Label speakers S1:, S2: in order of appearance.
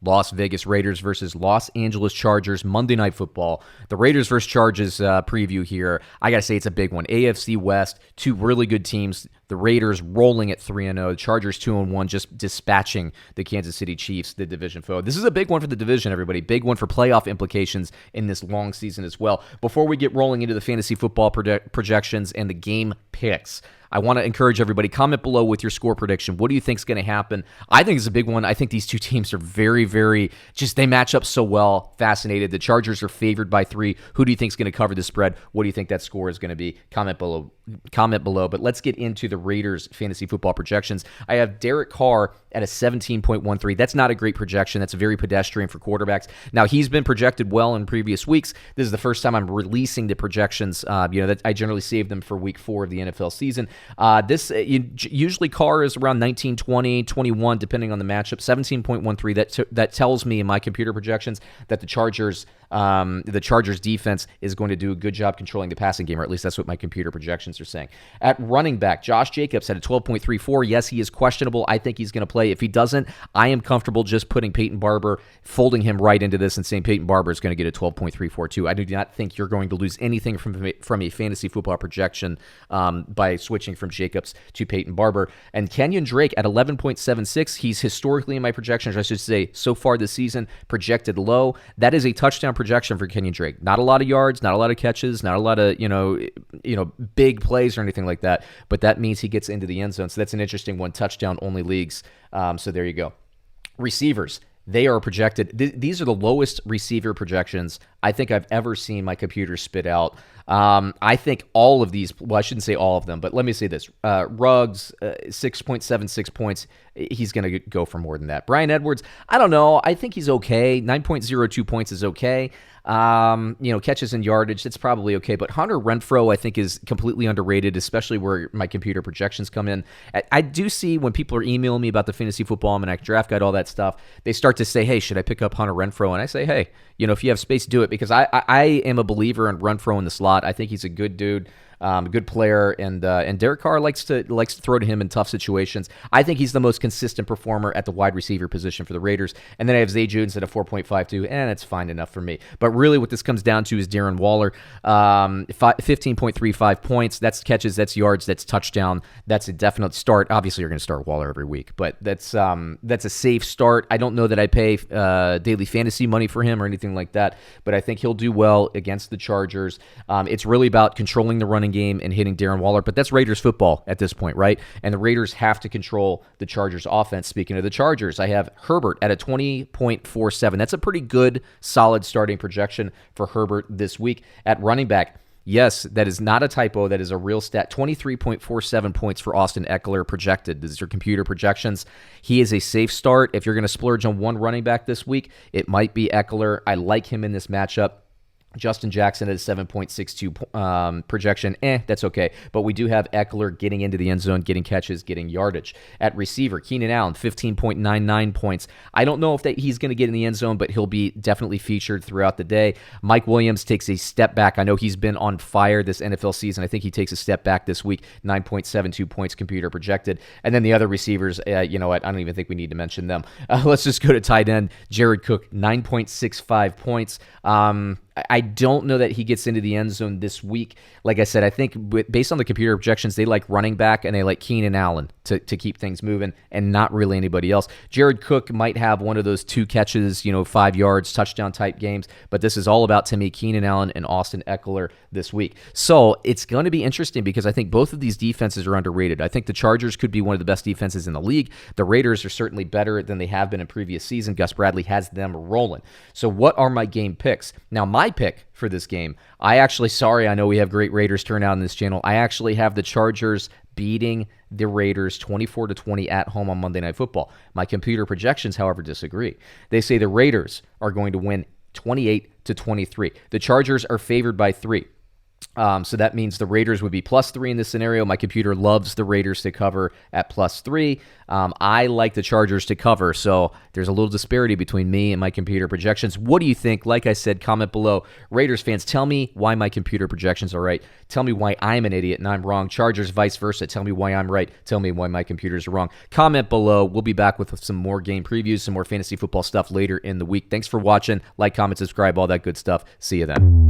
S1: Las Vegas Raiders versus Los Angeles Chargers, Monday Night Football. The Raiders versus Chargers preview here. I got to say it's a big one. AFC West, two really good teams. The Raiders rolling at 3-0. The Chargers 2-1, just dispatching the Kansas City Chiefs, the division foe. This is a big one for the division, everybody. Big one for playoff implications in this long season as well. Before we get rolling into the fantasy football projections and the game picks, I want to encourage everybody, comment below with your score prediction. What do you think is going to happen? I think it's a big one. I think these two teams are very, very, they match up so well. Fascinated. The Chargers are favored by 3. Who do you think is going to cover the spread? What do you think that score is going to be? Comment below. But let's get into the Raiders fantasy football projections. I have Derek Carr at a 17.13. That's not a great projection. That's very pedestrian for quarterbacks. Now, he's been projected well in previous weeks. This is the first time I'm releasing the projections. That I generally save them for week 4 of the NFL season. Usually Carr is around 19, 20, 21, depending on the matchup. 17.13. That tells me in my computer projections that the Chargers defense is going to do a good job controlling the passing game, or at least that's what my computer projections are saying. At running back, Josh Jacobs had a 12.34. Yes, he is questionable. I think he's going to play. If he doesn't, I am comfortable just putting Peyton Barber, folding him right into this and saying Peyton Barber is going to get a 12.34 too. I do not think you're going to lose anything from a fantasy football projection by switching from Jacobs to Peyton Barber. And Kenyan Drake at 11.76. He's historically in my projections, I should say, so far this season, projected low. That is a touchdown projection for Kenyan Drake. Not a lot of yards, not a lot of catches, not a lot of big plays or anything like that, but that means he gets into the end zone. So that's an interesting one. Touchdown only leagues. So there you go. Receivers, they are projected. These are the lowest receiver projections I think I've ever seen my computer spit out. I think all of these, well, I shouldn't say all of them, but let me say this. Ruggs, 6.76 points. He's going to go for more than that. Bryan Edwards, I don't know. I think he's okay. 9.02 points is okay. Catches and yardage, it's probably okay. But Hunter Renfrow, I think, is completely underrated, especially where my computer projections come in. I do see when people are emailing me about the Fantasy Football Almanac draft guide, all that stuff, they start to say, hey, should I pick up Hunter Renfrow? And I say, hey, if you have space, do it, because I am a believer in Renfrow in the slot. I think he's a good dude. A good player, and Derek Carr likes to throw to him in tough situations. I think he's the most consistent performer at the wide receiver position for the Raiders. And then I have Zay Jones at a 4.52, and it's fine enough for me. But really what this comes down to is Darren Waller, 15.35 points. That's catches, that's yards, that's touchdown. That's a definite start. Obviously, you're going to start Waller every week, but that's a safe start. I don't know that I pay daily fantasy money for him or anything like that, but I think he'll do well against the Chargers. It's really about controlling the running game and hitting Darren Waller, but that's Raiders football at this point, right? And the Raiders have to control the Chargers offense. Speaking of the Chargers, I have Herbert at a 20.47. That's a pretty good, solid starting projection for Herbert this week. At running back, yes, that is not a typo. That is a real stat. 23.47 points for Austin Eckler projected. These are computer projections. He is a safe start. If you're going to splurge on one running back this week, it might be Eckler. I like him in this matchup. Justin Jackson at a 7.62 projection. That's okay. But we do have Eckler getting into the end zone, getting catches, getting yardage. At receiver, Keenan Allen, 15.99 points. I don't know if he's going to get in the end zone, but he'll be definitely featured throughout the day. Mike Williams takes a step back. I know he's been on fire this NFL season. I think he takes a step back this week. 9.72 points computer projected. And then the other receivers, you know what? I don't even think we need to mention them. Let's just go to tight end. Jared Cook, 9.65 points. I don't know that he gets into the end zone this week. Like I said, I think based on the computer projections, they like running back and they like Keenan Allen to keep things moving and not really anybody else. Jared Cook might have one of those 2 catches, 5 yards, touchdown type games, but this is all about, to me, Keenan Allen and Austin Eckler this week. So it's going to be interesting because I think both of these defenses are underrated. I think the Chargers could be one of the best defenses in the league. The Raiders are certainly better than they have been in previous season. Gus Bradley has them rolling. So what are my game picks? Now, my pick for this game, I know we have great Raiders turnout in this channel. I actually have the Chargers beating the Raiders 24-20 at home on Monday Night Football. My computer projections, however, disagree. They say the Raiders are going to win 28-23. The Chargers are favored by 3. So that means the Raiders would be +3 in this scenario. My computer loves the Raiders to cover at +3. I like the Chargers to cover, so there's a little disparity between me and my computer projections. What do you think? Like I said, comment below. Raiders fans, tell me why my computer projections are right. Tell me why I'm an idiot and I'm wrong. Chargers, vice versa. Tell me why I'm right. Tell me why my computers are wrong. Comment below. We'll be back with some more game previews, some more fantasy football stuff later in the week. Thanks for watching. Like, comment, subscribe, all that good stuff. See you then.